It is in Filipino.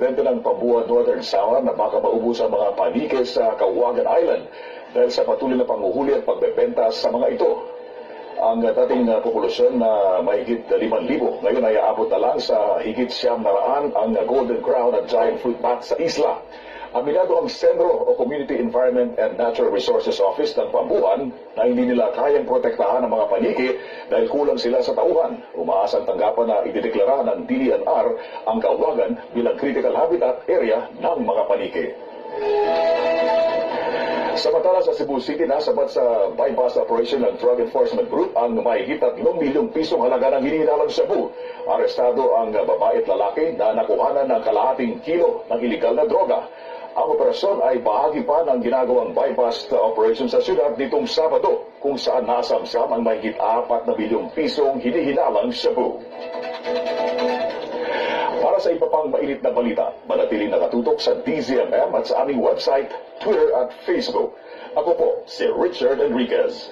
residente ng Pambuan Northern Samar na baka maubos ang mga panike sa Kawagan Island dahil sa patuloy na panguhuli at pagbebenta sa mga ito. Ang dating populasyon na mahigit 5,000 ngayon ay aabot na lang sa higit 900 ang golden crown at giant fruit bat sa isla. Aminado ang Sentro o Community Environment and Natural Resources Office ng Pambuan na hindi nila kayang protektahan ang mga paniki dahil kulang sila sa tauhan. Umaasang tanggapan na idideklara ng DENR ang Kawagan bilang critical habitat area ng mga paniki. Samantala sa Cebu City, nasabat sa bypass operation ng Drug Enforcement Group ang mahigit 3 milyong pisong halaga ng hinihinalang shabu. Arestado ang babae at lalaki na nakuhanan ng kalahating kilo ng iligal na droga. Ang operasyon ay bahagi pa ng ginagawang bypass operation sa syudad nitong Sabado, kung saan nasamsam ang mahigit 4 na milyong pisong hinihinalang shabu. Para sa iba pang mainit na balita, manatiling nakatutok sa DZMM at sa aming website, Twitter at Facebook. Ako po si Richard Enriquez.